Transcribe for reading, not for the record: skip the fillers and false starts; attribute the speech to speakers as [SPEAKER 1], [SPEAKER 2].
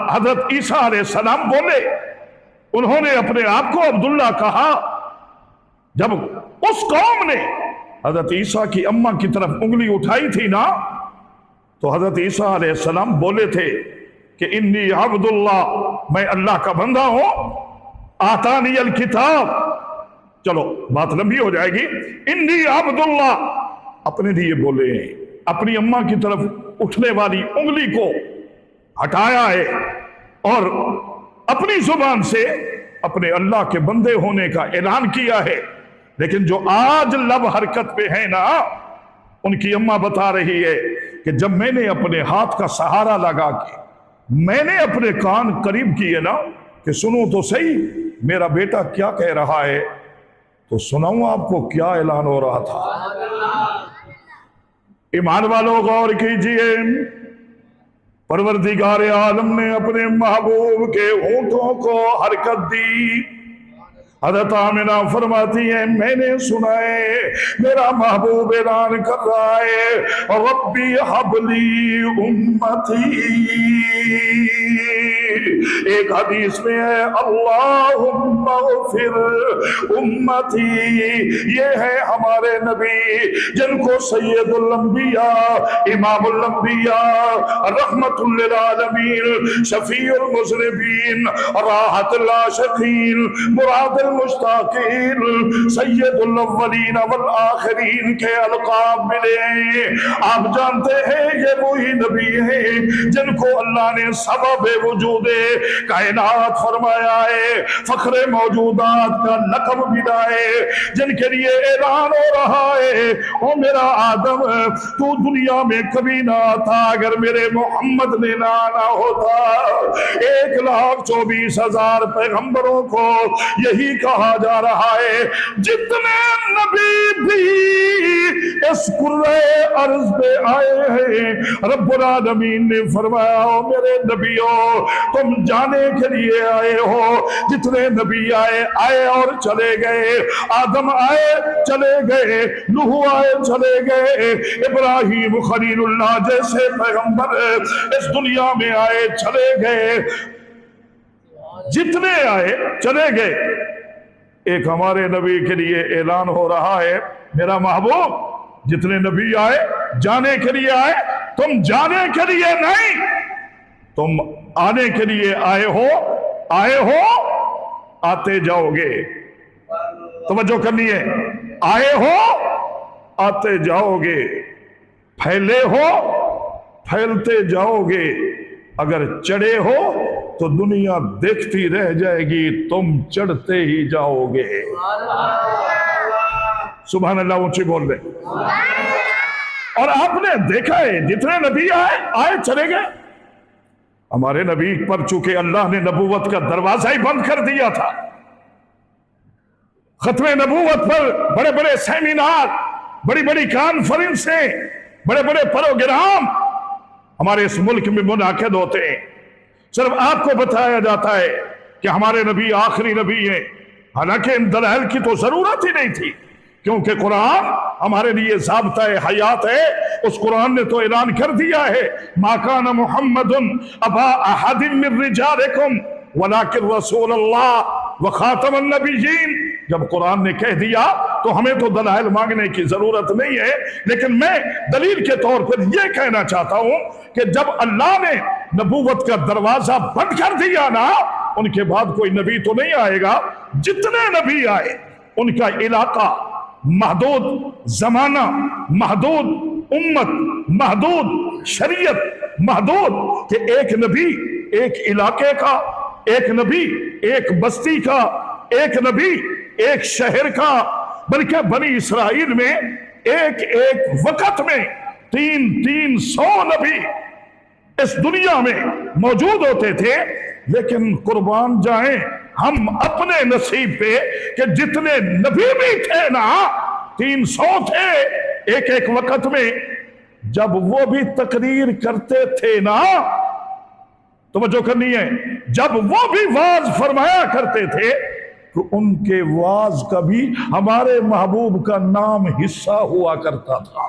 [SPEAKER 1] हजरत ईसा अलैहिस्सलाम बोले, उन्होंने अपने आप को अब्दुल्ला कहा। जब उस कौम ने हजरत ईसा की अम्मा की तरफ उंगली उठाई थी ना, तो हजरत ईसा अलैहिस्सलाम बोले थे कि इन्नी अब्दुल्ला, मैं अल्लाह का बंदा हूं, आतानी अल किताब। चलो बात लंबी हो जाएगी। इन्नी अब्दुल्ला अपने लिए बोले, अपनी अम्मा की तरफ उठने वाली उंगली को हटाया है और अपनी जुबान से अपने अल्लाह के बंदे होने का ऐलान किया है। लेकिन जो आज लब हरकत पे है ना, उनकी अम्मा बता रही है कि जब मैंने अपने हाथ का सहारा लगा के मैंने अपने कान करीब किए ना कि सुनो तो सही मेरा बेटा क्या कह रहा है, तो सुनाऊं आपको क्या ऐलान हो रहा था। ईमान वालों गौर कीजिए, परवरदिगार आलम ने अपने महबूब के होंठों को हरकत दी। हज़रत आमिना फरमाती है, मैंने सुना है मेरा महबूब ऐलान कर रहा है, रब्बी हबली उम्मती। एक हदीस में है अल्लाहुम्मा ग़फिर उम्मती। ये है हमारे नबी जिनको सैयदुल अंबिया, इमामुल अंबिया, रहमतुल लिल आलमीन, शफीउल मुज़निबीन, राहतुल आशिकीन, मुरादुल मुश्ताकीन, सैयदुल अव्वलीन वल आखिरीन के अलकाब मिले। आप जानते हैं ये वही नबी हैं जिनको अल्लाह ने सबब वजूद कायनात फरमाया है, फखरे मौजूदात का लक़ब मिला है, जिनके लिए ऐलान हो रहा है, ओ मेरा आदम तू दुनिया में कभी ना आता अगर मेरे मोहम्मद ने ना आना होता। 1,24,000 पैगंबरों को यही कहा जा रहा है, जितने नबी भी इस कुर्रे अर्ज पे आए हैं, रब्बुल आलमीन ने फरमाया, ओ मेरे नबियों तुम जाने के लिए आए हो। जितने नबी आए और चले गए, आदम आए चले गए, नूह आए चले गए, इब्राहिम खलीलुल्लाह जैसे पैगंबर इस दुनिया में आए चले गए, जितने आए चले गए। एक हमारे नबी के लिए ऐलान हो रहा है, मेरा महबूब जितने नबी आए जाने के लिए आए, तुम जाने के लिए नहीं, तुम आने के लिए आए हो, आते जाओगे। तवज्जो करनी है, आए हो आते जाओगे, फैले हो फैलते जाओगे, अगर चढ़े हो तो दुनिया देखती रह जाएगी, तुम चढ़ते ही जाओगे। सुभान अल्लाह ऊंची बोल रहे। और आपने देखा है जितने नबी आए चले गए। हमारे नबी पर चूंकि अल्लाह ने नबूवत का दरवाजा ही बंद कर दिया था, खत्मे नबूवत पर बड़े बड़े सेमिनार, बड़ी बड़ी कॉन्फ्रेंसें, बड़े बड़े प्रोग्राम हमारे इस मुल्क में मुनाकिद होते हैं। सिर्फ आपको बताया जाता है कि हमारे नबी आखिरी नबी हैं, हालांकि इन दलाइल की तो जरूरत ही नहीं थी, क्योंकि कुरान हमारे लिए ज़ाब्ता हयात है। उस कुरान ने तो ऐलान कर दिया है, मा काना मुहम्मदुन अबा अहदिन मिन रिजालिकुम वलाकिन रसूलुल्लाह व खातमुन नबिय्यीन। जब कुरान ने कह दिया तो हमें तो दलाइल मांगने की जरूरत नहीं है, लेकिन मैं दलील के तौर पर यह कहना चाहता हूं कि जब अल्लाह ने नबूवत का दरवाजा बंद कर दिया ना, उनके बाद कोई नबी तो नहीं आएगा। जितने नबी आए उनका इलाका महदूद, जमाना महदूद, उम्मत महदूद, शरीयत महदूद, कि एक नबी एक इलाके का, एक नबी एक बस्ती का, एक नबी एक शहर का, बल्कि बनी इसराइल में एक एक वक्त में 300 नबी इस दुनिया में मौजूद होते थे। लेकिन कुर्बान जाएं हम अपने नसीब पे कि जितने नबी भी थे ना 300 थे एक एक वक्त में। जब वो भी तकरीर करते थे ना, तवज्जो करनी है, जब वो भी वाज फरमाया करते थे तो उनके वाज का भी हमारे महबूब का नाम हिस्सा हुआ करता था।